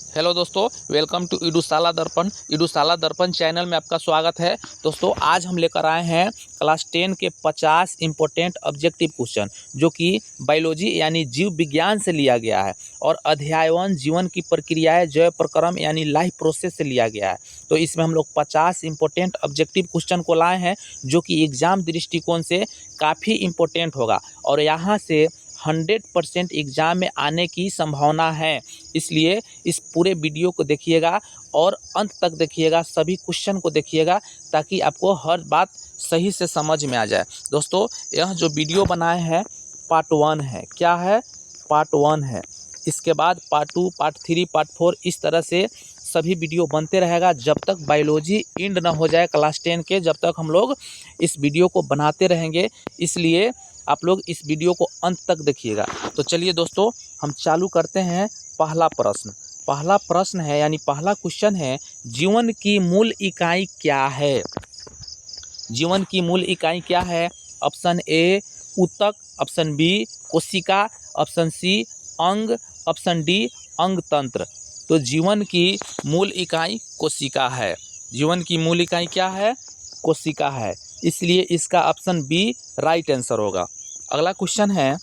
Hello दोस्तों, welcome to ईडूशाला दर्पण। ईडूशाला दर्पण चैनल में आपका स्वागत है। दोस्तों, आज हम लेकर आए हैं क्लास 10 के 50 इम्पोर्टेंट ऑब्जेक्टिव क्वेश्चन, जो कि बायोलॉजी यानी जीव विज्ञान से लिया गया है और अध्यायवन जीवन की प्रक्रियाएं जैव प्रक्रम यानी लाइफ प्रोसेस से लिया गया है। तो इसमें हम लोग 50 इम्पोर्टेंट ऑब्जेक्टिव क्वेश्चन को लाए हैं, जो कि एग्जाम दृष्टिकोण से काफ़ी इम्पोर्टेंट होगा और यहाँ से 100% एग्जाम में आने की संभावना है। इसलिए इस पूरे वीडियो को देखिएगा और अंत तक देखिएगा, सभी क्वेश्चन को देखिएगा, ताकि आपको हर बात सही से समझ में आ जाए। दोस्तों, यह जो वीडियो बनाए हैं पार्ट 1 है। क्या है? पार्ट 1 है। इसके बाद पार्ट 2, पार्ट 3, पार्ट 4 इस तरह से सभी वीडियो बनते रहेगा जब तक बायोलॉजी एंड ना हो जाए क्लास 10 के, जब तक हम लोग इस वीडियो को बनाते रहेंगे। इसलिए आप लोग इस वीडियो को अंत तक देखिएगा। तो चलिए दोस्तों, हम चालू करते हैं। पहला प्रश्न है यानी पहला क्वेश्चन है, जीवन की मूल इकाई क्या है? जीवन की मूल इकाई क्या है? ऑप्शन ए ऊतक, ऑप्शन बी कोशिका, ऑप्शन सी अंग, ऑप्शन डी अंग तंत्र। तो जीवन की मूल इकाई कोशिका है। जीवन की मूल इकाई क्या है? कोशिका है। इसलिए इसका ऑप्शन बी राइट आंसर होगा। अगला क्वेश्चन है,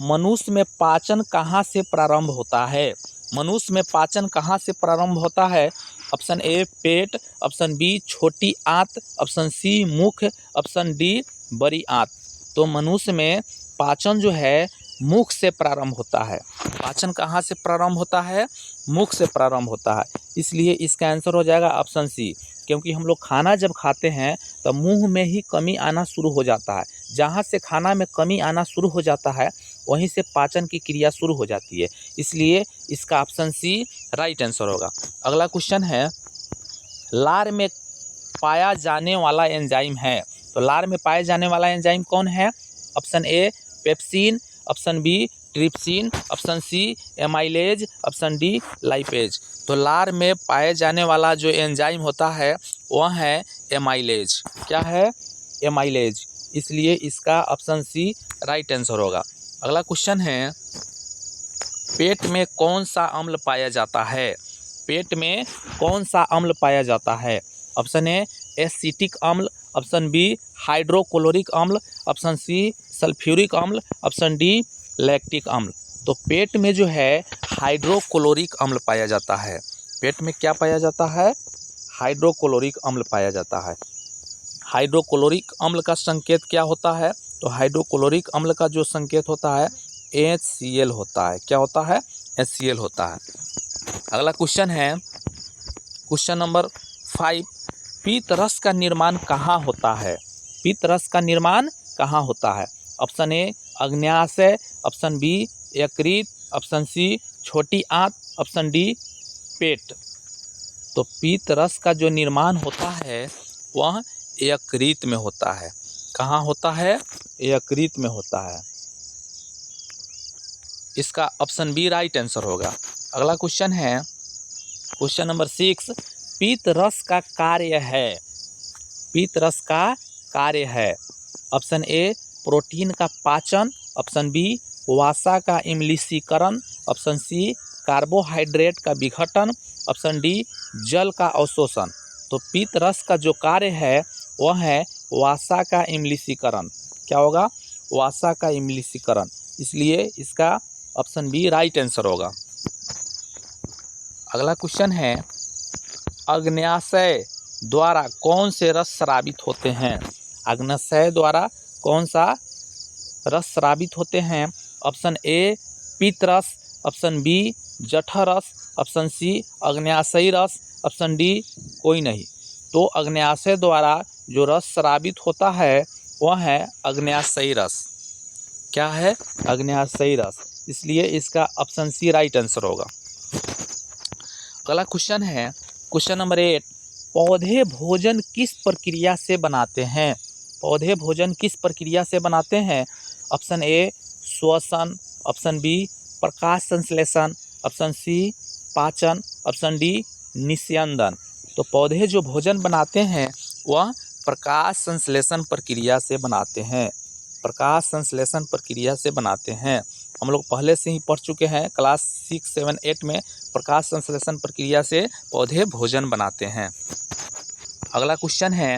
मनुष्य में पाचन कहाँ से प्रारंभ होता है? मनुष्य में पाचन कहाँ से प्रारंभ होता है? ऑप्शन ए पेट, ऑप्शन बी छोटी आंत, ऑप्शन सी मुख, ऑप्शन डी बड़ी आंत। तो मनुष्य में पाचन जो है मुख से प्रारंभ होता है। पाचन कहाँ से प्रारंभ होता है? मुख से प्रारंभ होता है। इसलिए इसका आंसर हो जाएगा ऑप्शन सी, क्योंकि हम लोग खाना जब खाते हैं तो मुंह में ही कमी आना शुरू हो जाता है। जहाँ से खाना में कमी आना शुरू हो जाता है, वहीं से पाचन की क्रिया शुरू हो जाती है। इसलिए इसका ऑप्शन सी राइट आंसर होगा। अगला क्वेश्चन है, लार में पाया जाने वाला एंजाइम है। तो लार में पाए जाने वाला एंजाइम कौन है? Option A pepsin, option B trypsin, option C amylase, option D lipase. तो लार में पाए जाने वाला जो एंजाइम होता है वह है एमाइलेज। क्या है? एमाइलेज। इसलिए इसका ऑप्शन सी राइट आंसर होगा। अगला क्वेश्चन है, पेट में कौन सा अम्ल पाया जाता है? पेट में कौन सा अम्ल पाया जाता है? ऑप्शन ए एसिटिक अम्ल, ऑप्शन बी हाइड्रोक्लोरिक अम्ल, ऑप्शन सी सल्फ्यूरिक अम्ल, ऑप्शन डी लैक्टिक अम्ल। तो पेट में जो है हाइड्रोक्लोरिक अम्ल पाया जाता है। पेट में क्या पाया जाता है? हाइड्रोक्लोरिक अम्ल पाया जाता है। हाइड्रोक्लोरिक अम्ल का संकेत क्या होता है? तो हाइड्रोक्लोरिक अम्ल का जो संकेत होता है HCl होता है। क्या होता है? HCl होता है। अगला क्वेश्चन है, क्वेश्चन नंबर 5, पीतरस का निर्माण कहाँ होता है? पीतरस का निर्माण कहाँ होता है? ऑप्शन ए अग्न्याशय, ऑप्शन बी यकृत, ऑप्शन सी छोटी आंत, ऑप्शन डी पेट। तो पीतरस का जो निर्माण होता है वह यकृत में होता है। कहाँ होता है? यकृत में होता है। इसका ऑप्शन बी राइट आंसर होगा। अगला क्वेश्चन है, क्वेश्चन नंबर 6, पीतरस का कार्य है। पीतरस का कार्य है। ऑप्शन ए प्रोटीन का पाचन, ऑप्शन बी वसा का इम्लिशीकरण, ऑप्शन सी कार्बोहाइड्रेट का विघटन, ऑप्शन डी जल का अवशोषण। तो पीतरस का जो कार्य है वह है वसा का इम्लिशीकरण। क्या होगा? वसा का इम्लिशीकरण। इसलिए इसका ऑप्शन बी राइट आंसर होगा। अगला क्वेश्चन है, अग्न्याशय द्वारा कौन से रस स्रावित होते हैं? अग्न्याशय द्वारा कौन सा रस स्रावित होते हैं? ऑप्शन ए पीतरस, ऑप्शन बी जठरस, ऑप्शन सी अग्न्याशयी रस, ऑप्शन डी कोई नहीं। तो अग्न्याशय द्वारा जो रस स्रावित होता है वह है अग्न्याशयी रस। क्या है? अग्न्याशयी रस। इसलिए इसका ऑप्शन सी राइट आंसर होगा। अगला क्वेश्चन है, क्वेश्चन नंबर 8, पौधे भोजन किस प्रक्रिया से बनाते हैं? पौधे भोजन किस प्रक्रिया से बनाते हैं? ऑप्शन ए श्वसन, ऑप्शन बी प्रकाश संश्लेषण, ऑप्शन सी पाचन, ऑप्शन डी निस्यंदन। तो पौधे जो भोजन बनाते हैं वह प्रकाश संश्लेषण प्रक्रिया से बनाते हैं। प्रकाश संश्लेषण प्रक्रिया से बनाते हैं। हम लोग पहले से ही पढ़ चुके हैं क्लास 6, 7, 8 में। प्रकाश संश्लेषण प्रक्रिया से पौधे भोजन बनाते हैं। अगला क्वेश्चन है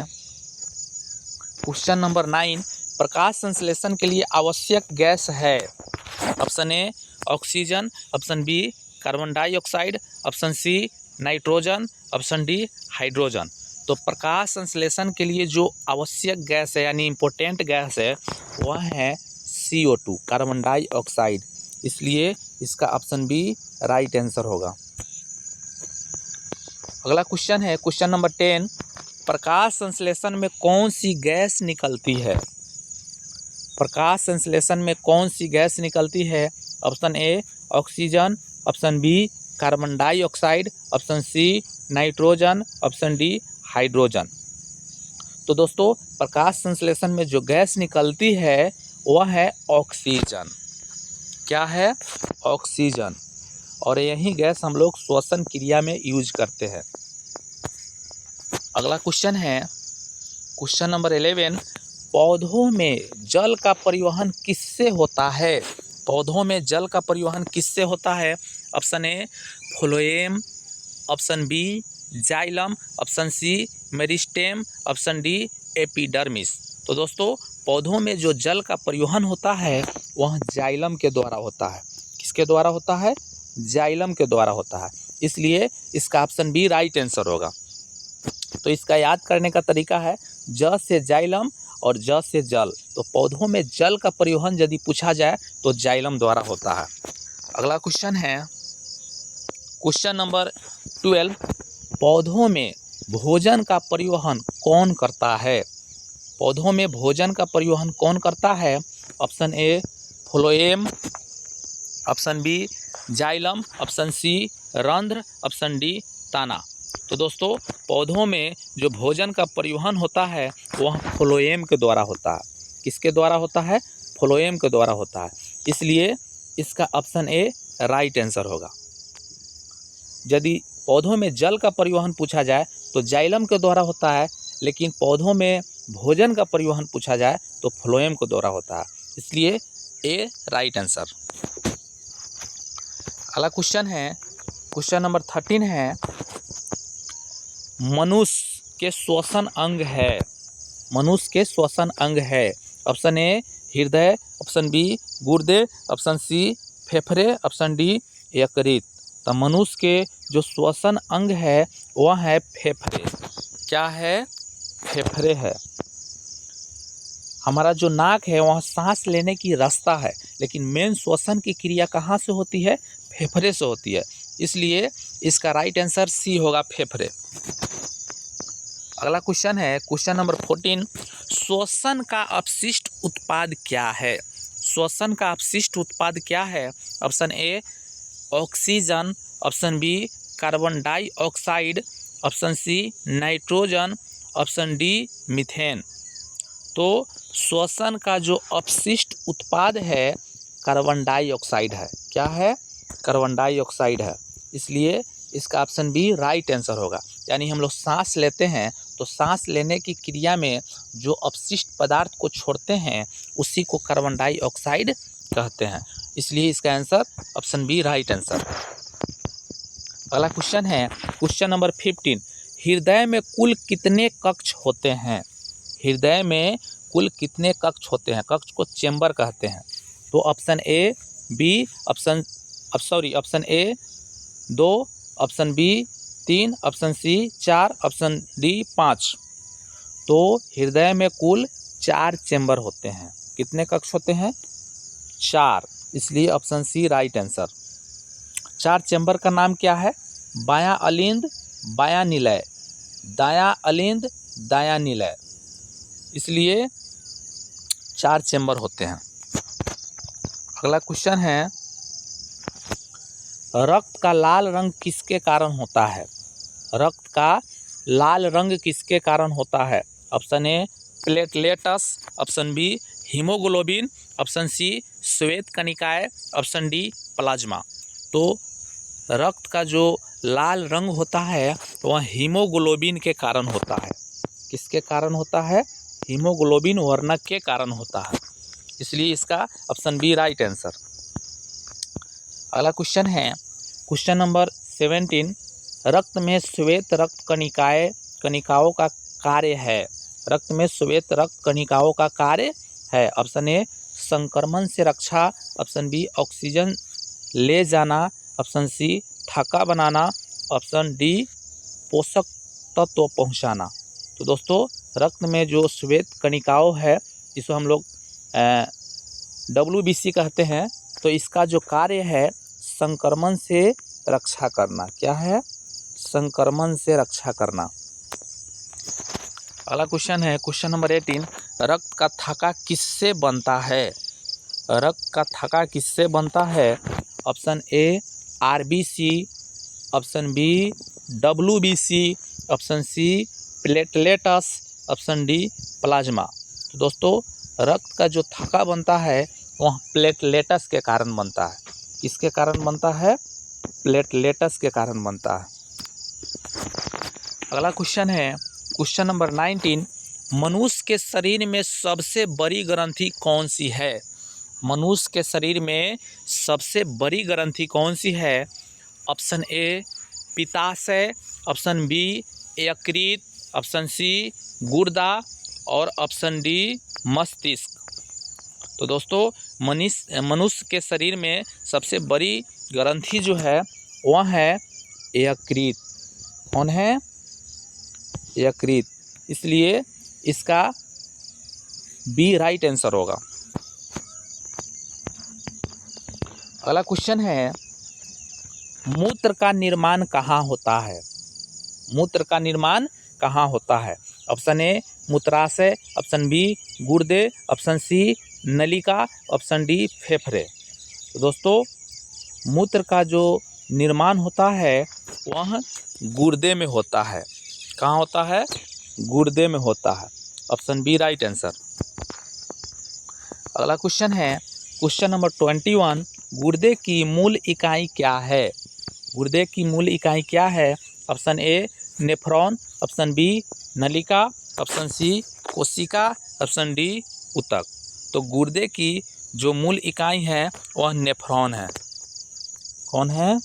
क्वेश्चन नंबर 9, प्रकाश संश्लेषण के लिए आवश्यक गैस है। Option A oxygen, option B carbon dioxide, option C nitrogen, option D hydrogen. तो प्रकाश संश्लेषण के लिए जो आवश्यक गैस है यानी इम्पोर्टेंट गैस है वह है CO2 कार्बन डाइऑक्साइड। इसलिए इसका ऑप्शन बी राइट आंसर होगा। अगला क्वेश्चन है क्वेश्चन नंबर 10, प्रकाश संश्लेषण में कौन सी गैस निकलती है। प्रकाश संश्लेषण में कौन सी गैस निकलती है। Option A oxygen, option B carbon dioxide, option C nitrogen, option D hydrogen. तो दोस्तों प्रकाश संश्लेषण में जो गैस निकलती है वह है ऑक्सीजन। क्या है? ऑक्सीजन। और यही गैस हम लोग श्वसन क्रिया में यूज करते हैं। अगला क्वेश्चन है क्वेश्चन नंबर 11, पौधों में जल का परिवहन किससे होता है। पौधों में जल का परिवहन किससे होता है। Option A phloem, option B xylem, option C meristem, option D epidermis. तो दोस्तों पौधों में जो जल का परिवहन होता है वह जाइलम के द्वारा होता है। किसके द्वारा होता है? जाइलम के द्वारा होता है। इसलिए इसका ऑप्शन बी राइट आंसर होगा। तो इसका याद करने का तरीका है ज से जाइलम और ज से जल। तो पौधों में जल का परिवहन यदि पूछा जाए तो जाइलम द्वारा होता है। अगला क्वेश्चन है क्वेश्चन नंबर 12, पौधों में भोजन का परिवहन कौन करता है। पौधों में भोजन का परिवहन कौन करता है। Option A phloem, option B xylem, option C रंध्र, ऑप्शन डी ताना। तो दोस्तों पौधों में जो भोजन का परिवहन होता है वह फ्लोएम के द्वारा होता है। किसके द्वारा होता है? फ्लोएम के द्वारा होता है। इसलिए इसका ऑप्शन ए राइट आंसर होगा। यदि पौधों में जल का परिवहन पूछा जाए तो जाइलम के द्वारा होता है, लेकिन पौधों में भोजन का परिवहन पूछा जाए तो फ्लोएम के द्वारा होता है। इसलिए ए राइट आंसर। अगला क्वेश्चन है क्वेश्चन नंबर 13 है, मनुष्य के श्वसन अंग है। मनुष्य के श्वसन अंग है। ऑप्शन ए हृदय, ऑप्शन बी गुर्दे, ऑप्शन सी फेफड़े, ऑप्शन डी यकृत। तो मनुष्य के जो श्वसन अंग है वह है फेफड़े। क्या है? फेफड़े है। हमारा जो नाक है वह सांस लेने की रास्ता है, लेकिन मेन श्वसन की क्रिया कहाँ से होती है? फेफड़े से होती है। इसलिए इसका राइट आंसर सी होगा, फेफड़े। अगला क्वेश्चन है क्वेश्चन नंबर 14, श्वसन का अपशिष्ट उत्पाद क्या है। श्वसन का अपशिष्ट उत्पाद क्या है। Option A oxygen, option B carbon dioxide, option C nitrogen, option D methane. तो श्वसन का जो अपशिष्ट उत्पाद है कार्बन डाइऑक्साइड है। क्या है? कार्बन डाइऑक्साइड है। इसलिए इसका ऑप्शन बी राइट आंसर होगा। यानी हम लोग सांस लेते हैं तो सांस लेने की क्रिया में जो अपशिष्ट पदार्थ को छोड़ते हैं उसी को कार्बन डाइऑक्साइड कहते हैं। इसलिए इसका answer option B right answer. अगला क्वेश्चन है क्वेश्चन नंबर 15, हृदय में कुल कितने कक्ष होते हैं। हृदय में कुल कितने कक्ष होते हैं। कक्ष को चेंबर कहते हैं। तो option A B, option A 2, option B 3, option C 4, option D 5। तो हृदय में कुल 4 चेंबर होते हैं। कितने कक्ष होते हैं? 4। इसलिए option C right answer. 4 chamber का नाम क्या है? बायां अलिंद, बायां निलय, दायां अलिंद, दायां निलय। इसलिए 4 चेंबर होते हैं। अगला क्वेश्चन है, रक्त का लाल रंग किसके कारण होता है। रक्त का लाल रंग किसके कारण होता है। Option A platelets, option B haemoglobin, option C श्वेत कणिकाएं, ऑप्शन डी प्लाज्मा। तो रक्त का जो लाल रंग होता है वह हीमोग्लोबिन के कारण होता है। किसके कारण होता है? हीमोग्लोबिन वर्णक के कारण होता है। इसलिए इसका ऑप्शन बी राइट आंसर। अगला क्वेश्चन है क्वेश्चन नंबर 17, रक्त में श्वेत रक्त कणिकाओं का कार्य है। रक्त में श्वेत रक्त कणिकाओं का कार्य है। ऑप्शन ए संक्रमण से रक्षा, ऑप्शन बी ऑक्सीजन ले जाना, ऑप्शन सी थक्का बनाना, ऑप्शन डी पोषक तत्व पहुंचाना। तो दोस्तों रक्त में जो श्वेत कणिकाओं है जिसको हम लोग WBC कहते हैं, तो इसका जो कार्य है संक्रमण से रक्षा करना। क्या है? संक्रमण से रक्षा करना। अगला क्वेश्चन है क्वेश्चन नंबर 18, रक्त का थक्का किससे बनता है? रक्त का थक्का किससे बनता है? Option A RBC, option B WBC, option C platelets, option D plasma. तो दोस्तों रक्त का जो थक्का बनता है वह प्लेटलेट्स के कारण बनता है। किसके कारण बनता है? प्लेटलेट्स के कारण बनता है। अगला क्वेश्चन है क्वेश्चन नंबर 19, मनुष्य के शरीर में सबसे बड़ी ग्रंथि कौन सी है? मनुष्य के शरीर में सबसे बड़ी ग्रंथि कौन सी है? ऑप्शन ए पित्ताशय, ऑप्शन बी यकृत, ऑप्शन सी गुर्दा और ऑप्शन डी मस्तिष्क। तो दोस्तों मनुष्य के शरीर में सबसे बड़ी ग्रंथि जो है वह है यकृत। कौन है? यकृत। इसलिए इसका बी राइट आंसर होगा। अगला क्वेश्चन है मूत्र का निर्माण कहाँ होता है? मूत्र का निर्माण कहाँ होता है? ऑप्शन ए मूत्राशय, ऑप्शन बी गुर्दे, ऑप्शन सी नलिका, ऑप्शन डी फेफड़े। तो दोस्तों मूत्र का जो निर्माण होता है वह गुर्दे में होता है। कहाँ होता है? गुर्दे में होता है। Option B right answer. अगला क्वेश्चन है क्वेश्चन नंबर 21, गुर्दे की मूल इकाई क्या है? गुर्दे की मूल इकाई क्या है? Option A nephron, option B नलिका, ऑप्शन सी कोशिका, ऑप्शन डी ऊतक। तो गुर्दे की जो मूल इकाई है वह नेफ्रॉन है। कौन है?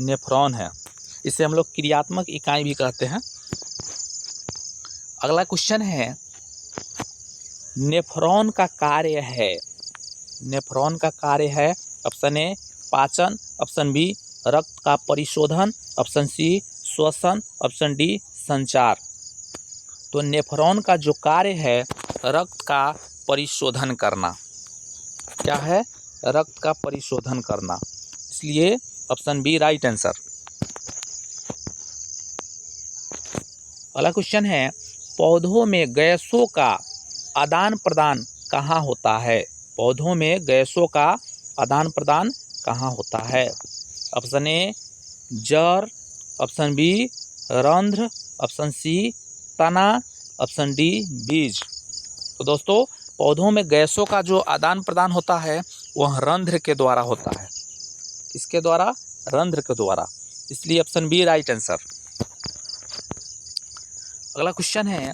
नेफ्रॉन है। इसे हम लोग क्रियात्मक इकाई भी कहते हैं। अगला क्वेश्चन है नेफ्रॉन का कार्य है। नेफ्रॉन का कार्य है ऑप्शन ए पाचन, ऑप्शन बी रक्त का परिशोधन, ऑप्शन सी श्वसन, ऑप्शन डी संचार। तो नेफ्रॉन का जो कार्य है रक्त का परिशोधन करना। क्या है? रक्त का परिशोधन करना। इसलिए ऑप्शन बी राइट आंसर। अगला क्वेश्चन है पौधों में गैसों का आदान प्रदान कहाँ होता है? पौधों में गैसों का आदान प्रदान कहाँ होता है? ऑप्शन ए जड़, ऑप्शन बी रंध्र, ऑप्शन सी तना, ऑप्शन डी बीज। तो दोस्तों पौधों में गैसों का जो आदान प्रदान होता है वह रंध्र के द्वारा होता है। किसके द्वारा? रंध्र के द्वारा। इसलिए ऑप्शन बी राइट आंसर। अगला क्वेश्चन है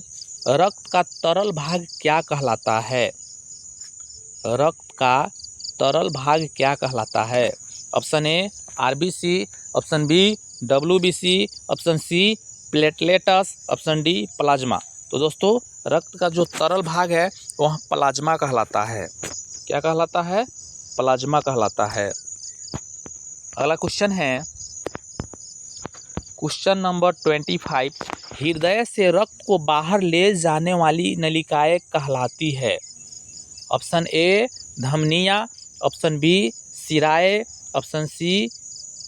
रक्त का तरल भाग क्या कहलाता है? रक्त का तरल भाग क्या कहलाता है? Option A RBC, option B WBC, option C platelets, option D plasma. तो दोस्तों रक्त का जो तरल भाग है वह प्लाज्मा कहलाता है। क्या कहलाता है? प्लाज्मा कहलाता है। अगला क्वेश्चन है क्वेश्चन नंबर 25, हृदय से रक्त को बाहर ले जाने वाली नलिकाएं कहलाती है। ऑप्शन ए धमनियाँ, ऑप्शन बी शिराएं, ऑप्शन सी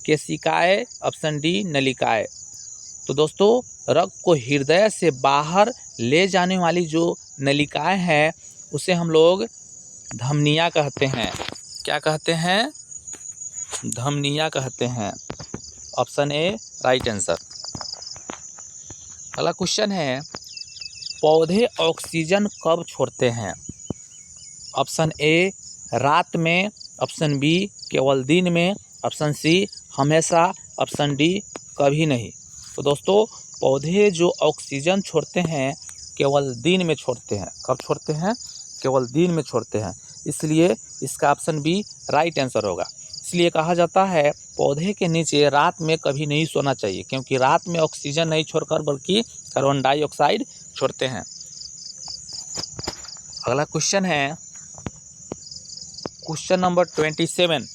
केशिकाएं, ऑप्शन डी नलिकाएं। तो दोस्तों रक्त को हृदय से बाहर ले जाने वाली जो नलिकाएं हैं उसे हम लोग धमनियाँ कहते हैं। क्या कहते हैं? धमनियाँ कहते हैं। ऑप्शन ए राइट आंसर। अगला क्वेश्चन है पौधे ऑक्सीजन कब छोड़ते हैं? ऑप्शन ए रात में, ऑप्शन बी केवल दिन में, ऑप्शन सी हमेशा, ऑप्शन डी कभी नहीं। तो दोस्तों पौधे जो ऑक्सीजन छोड़ते हैं केवल दिन में छोड़ते हैं। कब छोड़ते हैं? केवल दिन में छोड़ते हैं। इसलिए इसका ऑप्शन बी राइट आंसर होगा। इसलिए कहा जाता है पौधे के नीचे रात में कभी नहीं सोना चाहिए, क्योंकि रात में ऑक्सीजन नहीं छोड़कर बल्कि कार्बन डाइऑक्साइड छोड़ते हैं। अगला क्वेश्चन है क्वेश्चन नंबर 27,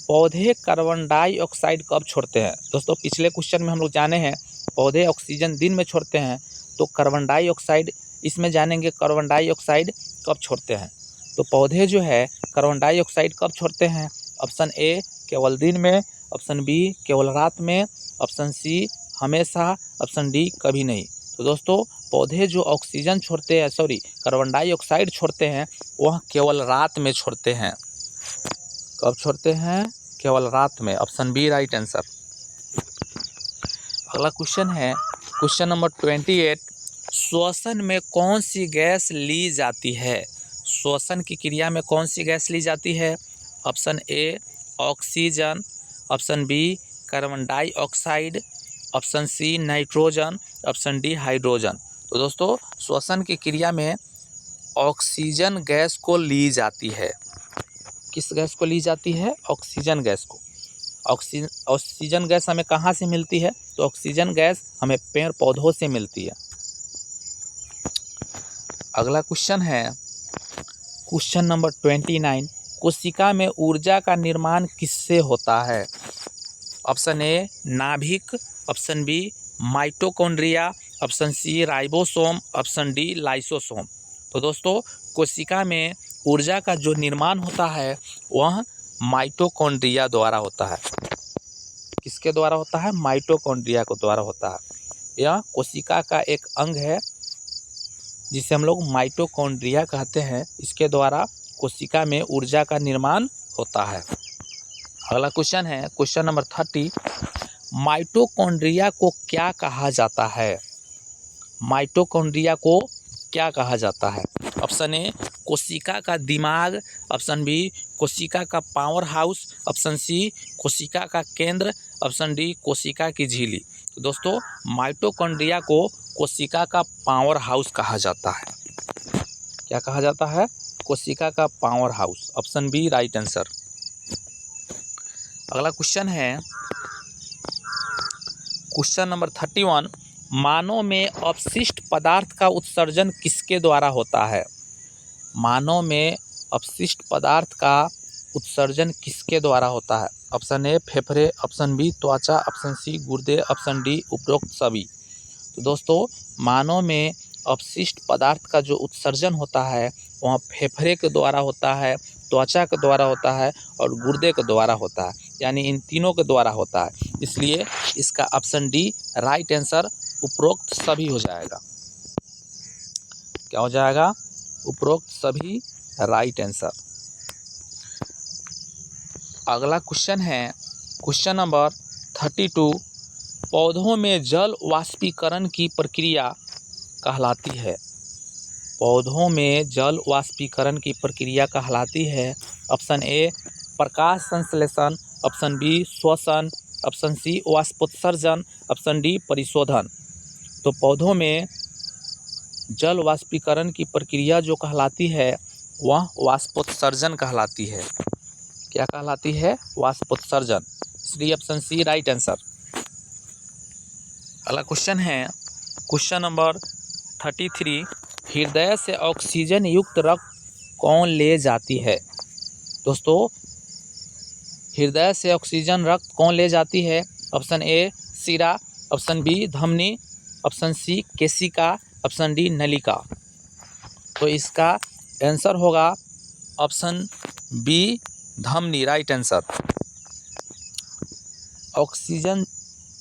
पौधे कार्बन डाइऑक्साइड कब छोड़ते हैं। दोस्तों पिछले क्वेश्चन में हम लोग जाने हैं पौधे ऑक्सीजन दिन में छोड़ते हैं, तो कार्बन डाइऑक्साइड इसमें जानेंगे कार्बन डाइऑक्साइड कब छोड़ते हैं। तो पौधे जो है कार्बन डाइऑक्साइड कब छोड़ते हैं। ऑप्शन ए केवल दिन में, ऑप्शन बी केवल रात में, ऑप्शन सी हमेशा, ऑप्शन डी कभी नहीं। तो दोस्तों पौधे जो ऑक्सीजन छोड़ते हैं कार्बन डाइऑक्साइड छोड़ते हैं वह केवल रात में छोड़ते हैं। कब छोड़ते हैं, केवल रात में। Option B right answer. अगला क्वेश्चन है क्वेश्चन नंबर 28, श्वसन में कौन सी गैस ली जाती है। श्वसन की क्रिया में कौन सी गैस ली जाती है। Option A oxygen, option B carbon dioxide, option C nitrogen, option D hydrogen. तो दोस्तों श्वसन की क्रिया में ऑक्सीजन गैस को ली जाती है। किस गैस को ली जाती है, ऑक्सीजन गैस को। ऑक्सीजन गैस हमें कहाँ से मिलती है, तो ऑक्सीजन गैस हमें पेड़ पौधों से मिलती है। अगला क्वेश्चन है क्वेश्चन नंबर 29, कोशिका में ऊर्जा का निर्माण किससे होता है। ऑप्शन ए नाभिक, option B mitochondria, option C ribosome, option D lysosome. तो दोस्तों कोशिका में ऊर्जा का जो निर्माण होता है वह माइटोकॉन्ड्रिया द्वारा होता है। किसके द्वारा होता है, माइटोकॉन्ड्रिया को द्वारा होता है। यह कोशिका का एक अंग है जिसे हम लोग माइटोकॉन्ड्रिया कहते हैं। इसके द्वारा कोशिका में ऊर्जा का निर्माण होता है। अगला क्वेश्चन है क्वेश्चन नंबर 30, माइटोकॉन्ड्रिया को क्या कहा जाता है। माइटोकॉन्ड्रिया को क्या कहा जाता है। ऑप्शन ए कोशिका का दिमाग, ऑप्शन बी कोशिका का पावर हाउस, ऑप्शन सी कोशिका का केंद्र, ऑप्शन डी कोशिका की झिल्ली। तो दोस्तों माइटोकॉन्ड्रिया को कोशिका का पावर हाउस कहा जाता है। क्या कहा जाता है, कोशिका का powerhouse. Option B right answer. अगला क्वेश्चन है क्वेश्चन नंबर 31, मानव में अपशिष्ट पदार्थ का उत्सर्जन किसके द्वारा होता है। मानव में अपशिष्ट पदार्थ का उत्सर्जन किसके द्वारा होता है। ऑप्शन ए फेफड़े, ऑप्शन बी त्वचा, ऑप्शन सी गुर्दे, ऑप्शन डी उपरोक्त सभी। तो दोस्तों मानव में अपशिष्ट पदार्थ का जो उत्सर्जन होता है वह फेफड़े के द्वारा होता है, त्वचा के द्वारा होता है और गुर्दे के द्वारा होता है, यानी इन तीनों के द्वारा होता है। इसलिए इसका ऑप्शन डी राइट आंसर उपरोक्त सभी हो जाएगा। क्या हो जाएगा, उपरोक्त सभी राइट आंसर। अगला क्वेश्चन है क्वेश्चन नंबर 32, पौधों में जल वाष्पीकरण की प्रक्रिया कहलाती है। पौधों में जल वाष्पीकरण की प्रक्रिया कहलाती है। ऑप्शन ए प्रकाश संश्लेषण, ऑप्शन बी श्वसन, ऑप्शन सी वाष्पोत्सर्जन, ऑप्शन डी परिशोधन। तो पौधों में जल वाष्पीकरण की प्रक्रिया जो कहलाती है वह वाष्पोत्सर्जन कहलाती है। क्या कहलाती है, वाष्पोत्सर्जन। इसलिए ऑप्शन सी राइट आंसर। अगला क्वेश्चन है क्वेश्चन नंबर 33, हृदय से ऑक्सीजन युक्त रक्त कौन ले जाती है। दोस्तों हृदय से ऑक्सीजन रक्त कौन ले जाती है। ऑप्शन ए सिरा, ऑप्शन बी धमनी, ऑप्शन सी केशिका, ऑप्शन डी नलिका। तो इसका आंसर होगा ऑप्शन बी धमनी राइट आंसर।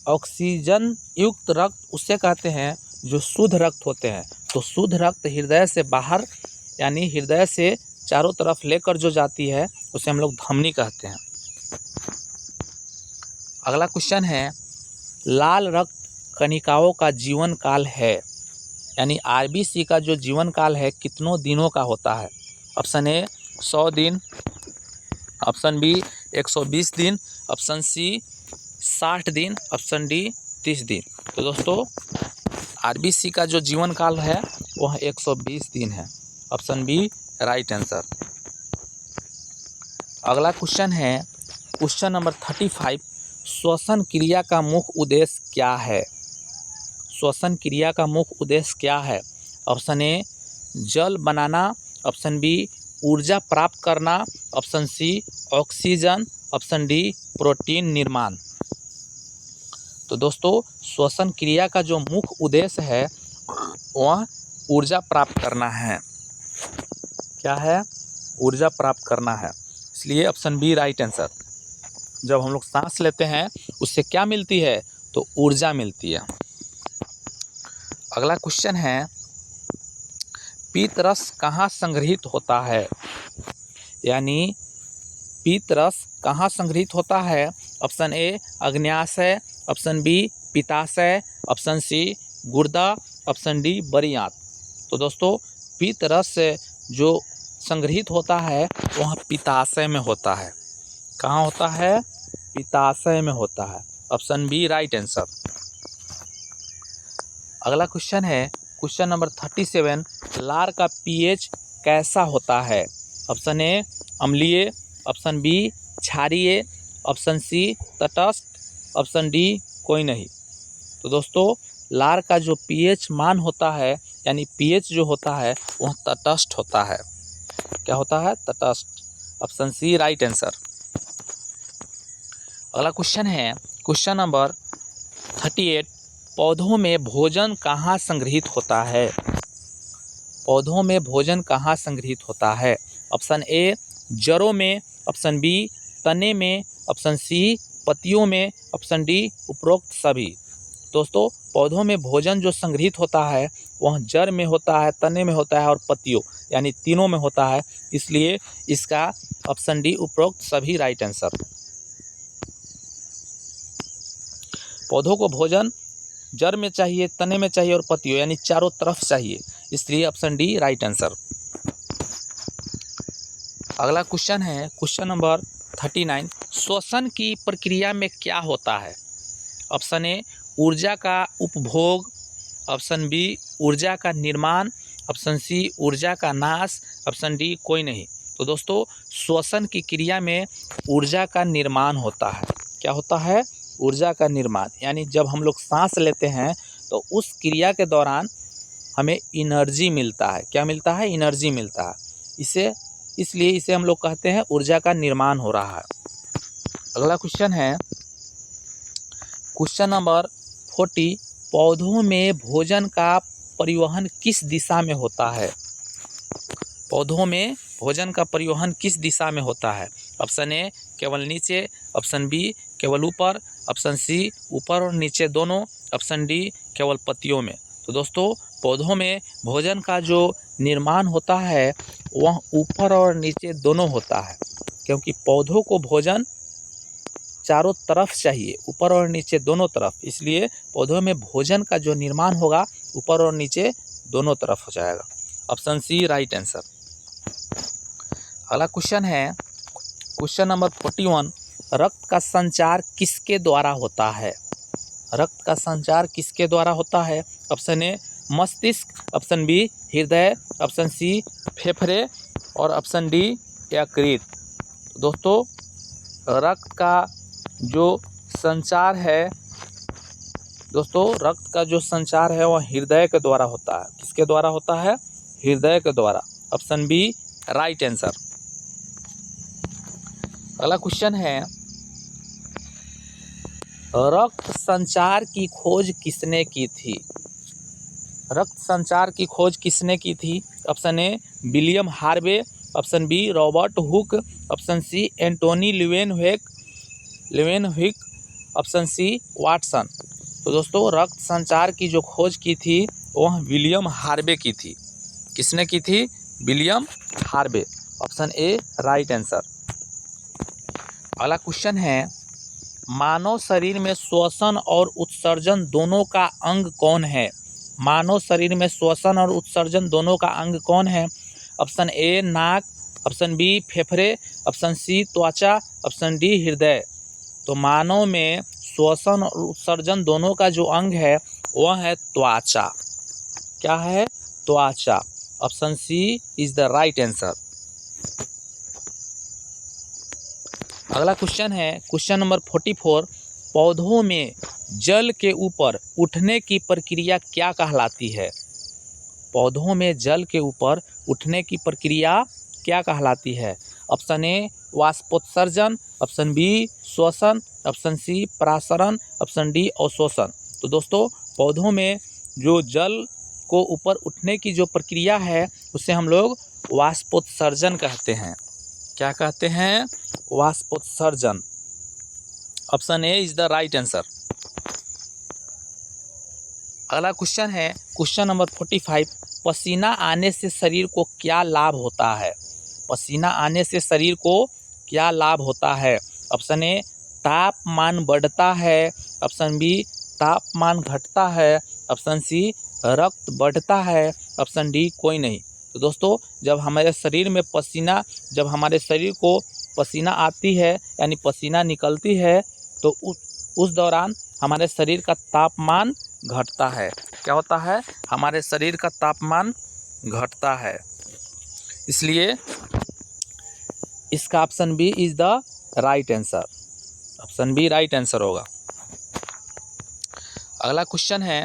ऑक्सीजन युक्त रक्त उसे कहते हैं जो शुद्ध रक्त होते हैं। तो शुद्ध रक्त हृदय से बाहर यानी हृदय से चारों तरफ लेकर जो जाती है उसे हम लोग धमनी कहते हैं। अगला क्वेश्चन है लाल रक्त कणिकाओं का जीवन काल है, यानी आरबीसी का जो जीवन काल है कितनों दिनों का होता है। ऑप्शन ए 100 दिन, ऑप्शन बी 120 दिन, ऑप्शन सी 60 दिन, ऑप्शन डी 30 दिन। तो दोस्तों आरबीसी का जो जीवन काल है वह 120 दिन है। Option B right answer. अगला क्वेश्चन है क्वेश्चन नंबर 35, श्वसन क्रिया का मुख्य उद्देश्य क्या है? श्वसन क्रिया का मुख्य उद्देश्य क्या है? ऑप्शन ए जल बनाना, ऑप्शन बी ऊर्जा प्राप्त करना, option C oxygen, option D protein निर्माण। तो दोस्तों श्वसन क्रिया का जो मुख्य उद्देश्य है वह ऊर्जा प्राप्त करना है। क्या है? ऊर्जा प्राप्त करना है, इसलिए ऑप्शन बी राइट आंसर। जब हम लोग सांस लेते हैं उससे क्या मिलती है? तो ऊर्जा मिलती है। अगला क्वेश्चन है, पीतरस कहाँ संग्रहित होता है? यानी पीतरस कहाँ संग्रहित होता है? ऑप्शन ए अग्न्याशय, ऑप्शन बी पित्ताशय, ऑप्शन सी गुर्दा, ऑप्शन डी बड़ी आंत। तो दोस्तों पीतरस जो संग्रहित होता है वह पित्ताशय में होता है। कहाँ होता है? पित्ताशय में होता है। Option B right answer. अगला क्वेश्चन है क्वेश्चन नंबर 37, लार का पीएच कैसा होता है? ऑप्शन ए अम्लीय, ऑप्शन बी क्षारीय, ऑप्शन सी तटस्थ, ऑप्शन डी कोई नहीं। तो दोस्तों लार का जो पीएच मान होता है यानी पीएच जो होता है वह तटस्थ होता है। क्या होता है? तटस्थ। Option C right answer. अगला क्वेश्चन है क्वेश्चन नंबर 38, पौधों में भोजन कहाँ संग्रहित होता है? पौधों में भोजन कहाँ संग्रहित होता है? ऑप्शन ए जड़ों में, ऑप्शन बी तने में, ऑप्शन सी पत्तियों में, ऑप्शन डी उपरोक्त सभी। दोस्तों पौधों में भोजन जो संग्रहित होता है वह जड़ में होता है, तने में होता है और पत्तियों यानी तीनों में होता है, इसलिए इसका ऑप्शन डी उपरोक्त सभी राइट आंसर। पौधों को भोजन जड़ में चाहिए, तने में चाहिए और पत्तियों यानी चारों तरफ चाहिए, इसलिए ऑप्शन डी राइट आंसर। अगला क्वेश्चन है क्वेश्चन नंबर 39, श्वसन की प्रक्रिया में क्या होता है? ऑप्शन ए ऊर्जा का उपभोग, ऑप्शन बी ऊर्जा का निर्माण, ऑप्शन सी ऊर्जा का नाश, ऑप्शन डी कोई नहीं। तो दोस्तों श्वसन की क्रिया में ऊर्जा का निर्माण होता है। क्या होता है? ऊर्जा का निर्माण, यानी जब हम लोग सांस लेते हैं तो उस क्रिया के दौरान हमें एनर्जी मिलता है। क्या मिलता है? एनर्जी मिलता है। इसलिए इसे हम लोग कहते हैं ऊर्जा का निर्माण हो रहा है। अगला क्वेश्चन है क्वेश्चन नंबर 40, पौधों में भोजन का परिवहन किस दिशा में होता है? पौधों में भोजन का परिवहन किस दिशा में होता है? ऑप्शन ए केवल नीचे, ऑप्शन बी केवल ऊपर, ऑप्शन सी ऊपर और नीचे दोनों, ऑप्शन डी केवल पत्तियों में। तो दोस्तों पौधों में भोजन का जो निर्माण होता है वह ऊपर और नीचे दोनों होता है, क्योंकि पौधों को भोजन चारों तरफ चाहिए, ऊपर और नीचे दोनों तरफ, इसलिए पौधों में भोजन का जो निर्माण होगा ऊपर और नीचे दोनों तरफ हो जाएगा। Option C right answer. अगला क्वेश्चन है क्वेश्चन नंबर 41, रक्त का संचार किसके द्वारा होता है? रक्त का संचार किसके द्वारा होता है? ऑप्शन ए मस्तिष्क, ऑप्शन बी हृदय, ऑप्शन सी फेफड़े और ऑप्शन डी यकृत। दोस्तों रक्त का जो संचार है वह हृदय के द्वारा होता है। किसके द्वारा होता है? हृदय के द्वारा। Option B right answer. अगला क्वेश्चन है रक्त संचार की खोज किसने की थी? रक्त संचार की खोज किसने की थी? Option A William Harvey, option B Robert Hooke, option C Antonie Leeuwenhoek, option C Watson. तो दोस्तों रक्त संचार की जो खोज की थी वह विलियम हार्वे की थी। किसने की थी? William Harvey. Option A right answer. अगला क्वेश्चन है मानव शरीर में श्वसन और उत्सर्जन दोनों का अंग कौन है? मानव शरीर में श्वसन और उत्सर्जन दोनों का अंग कौन है? ऑप्शन ए नाक, ऑप्शन बी फेफड़े, ऑप्शन सी त्वचा, ऑप्शन डी हृदय। तो मानव में श्वसन और उत्सर्जन दोनों का जो अंग है वह है त्वचा। क्या है? त्वचा। Option C is the right answer. अगला क्वेश्चन है क्वेश्चन नंबर 44, पौधों में जल के ऊपर उठने की प्रक्रिया क्या कहलाती है? पौधों में जल के ऊपर उठने की प्रक्रिया क्या कहलाती है? ऑप्शन ए वाष्पोत्सर्जन, ऑप्शन बी श्वसन, ऑप्शन सी परासरण, ऑप्शन डी अवशोषण। तो दोस्तों पौधों में जो जल को ऊपर उठने की जो प्रक्रिया है उसे हम लोग वाष्पोत्सर्जन कहते हैं। क्या कहते हैं? वाष्पोत्सर्जन। Option A is the right answer. अगला क्वेश्चन है क्वेश्चन नंबर 45, पसीना आने से शरीर को क्या लाभ होता है? पसीना आने से शरीर को क्या लाभ होता है? ऑप्शन ए तापमान बढ़ता है, ऑप्शन बी तापमान घटता है, ऑप्शन सी रक्त बढ़ता है, ऑप्शन डी कोई नहीं। तो दोस्तों जब हमारे शरीर में जब हमारे शरीर को पसीना आती है यानी पसीना निकलती है तो उस दौरान हमारे शरीर का तापमान घटता है। क्या होता है? हमारे शरीर का तापमान घटता है। इसलिए इसका option B is the right answer. Option B right answer होगा। अगला क्वेश्चन है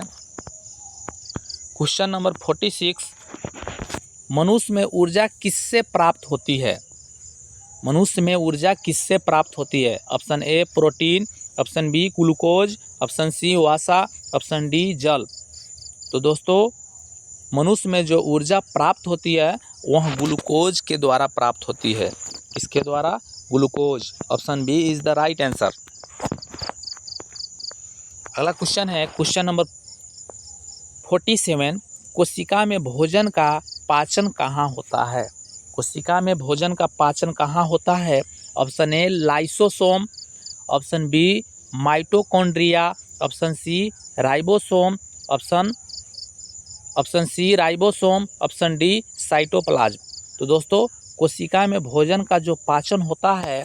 क्वेश्चन नंबर 46, मनुष्य में ऊर्जा किससे प्राप्त होती है? मनुष्य में ऊर्जा किससे प्राप्त होती है? Option A protein, option B glucose, option C वसा, ऑप्शन डी जल। तो दोस्तों मनुष्य में जो ऊर्जा प्राप्त होती है वह ग्लूकोज के द्वारा प्राप्त होती है। किसके द्वारा? Glucose. Option B is the right answer. अगला क्वेश्चन है क्वेश्चन नंबर 47, कोशिका में भोजन का पाचन कहाँ होता है? कोशिका में भोजन का पाचन कहाँ होता है? Option A lysosome, option B mitochondria, option C ribosome, option C ribosome, option D cytoplasm. तो दोस्तों कोशिका में भोजन का जो पाचन होता है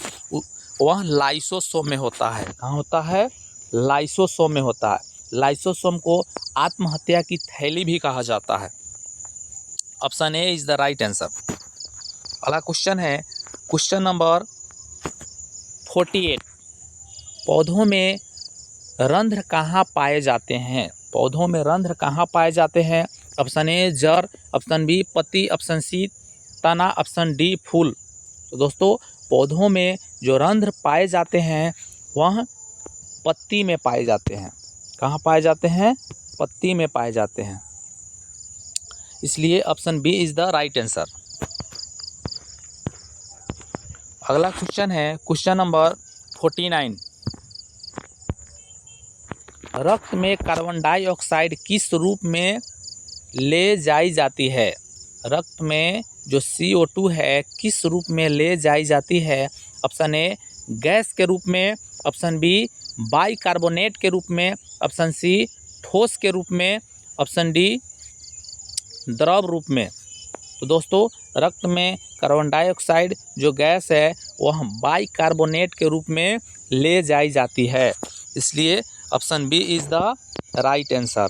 वह लाइसोसोम में होता है। कहाँ होता है? लाइसोसोम में होता है। लाइसोसोम को आत्महत्या की थैली भी कहा जाता है। Option A is the right answer. अगला क्वेश्चन है क्वेश्चन नंबर 48, पौधों में रंध्र कहाँ पाए जाते हैं? पौधों में रंध्र कहाँ पाए जाते हैं? ऑप्शन ए जड़, ऑप्शन बी पत्ती, ऑप्शन सी तना, ऑप्शन डी फूल। तो दोस्तों पौधों में जो रंध्र पाए जाते हैं वह पत्ती में पाए जाते हैं। कहाँ पाए जाते हैं? पत्ती में पाए जाते हैं। इसलिए option B is the right answer. अगला क्वेश्चन है क्वेश्चन नंबर 49, रक्त में कार्बन डाइऑक्साइड किस रूप में ले जाई जाती है? रक्त में जो CO2 है किस रूप में ले जाई जाती है? ऑप्शन ए गैस के रूप में, ऑप्शन बी बाइकार्बोनेट के रूप में, ऑप्शन सी ठोस के रूप में, ऑप्शन डी द्रव रूप में। तो दोस्तों रक्त में कार्बन डाइऑक्साइड जो गैस है वह बाइकार्बोनेट के रूप में ले जाई जाती है। इसलिए option B is the right answer.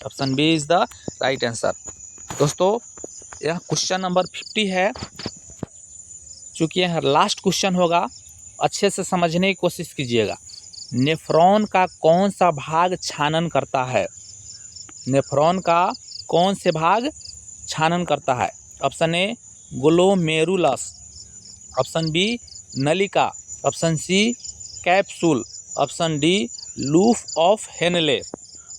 Option B is the right answer. दोस्तों यह क्वेश्चन नंबर 50 है। चूँकि यह लास्ट क्वेश्चन होगा, अच्छे से समझने की कोशिश कीजिएगा। नेफ्रॉन का कौन सा भाग छानन करता है? नेफ्रॉन का कौन से भाग छानन करता है? Option A glomerulus, option B नलिका, option C capsule, option D loop of Henle.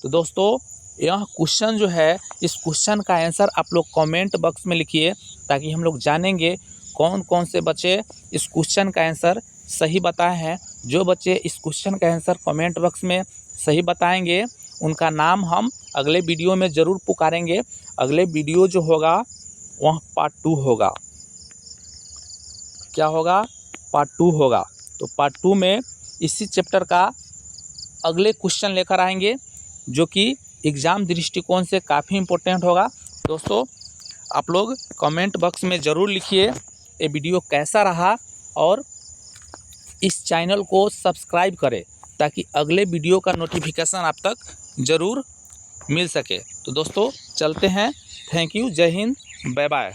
तो दोस्तों यह क्वेश्चन जो है इस क्वेश्चन का आंसर आप लोग कमेंट बॉक्स में लिखिए ताकि हम लोग जानेंगे कौन कौन से बच्चे इस क्वेश्चन का आंसर सही बताए हैं। जो बच्चे इस क्वेश्चन का आंसर कमेंट बॉक्स में सही बताएंगे उनका नाम हम अगले वीडियो में ज़रूर पुकारेंगे। अगले वीडियो जो होगा वह पार्ट 2 होगा। क्या होगा? पार्ट 2 होगा। तो पार्ट 2 में इसी चैप्टर का अगले क्वेश्चन लेकर आएंगे जो कि एग्ज़ाम दृष्टिकोण से काफ़ी इम्पोर्टेंट होगा। दोस्तों आप लोग कमेंट बॉक्स में ज़रूर लिखिए ये वीडियो कैसा रहा और इस चैनल को सब्सक्राइब करें ताकि अगले वीडियो का नोटिफिकेशन आप तक ज़रूर मिल सके। तो दोस्तों चलते हैं। Thank you. जय हिंद। Bye bye.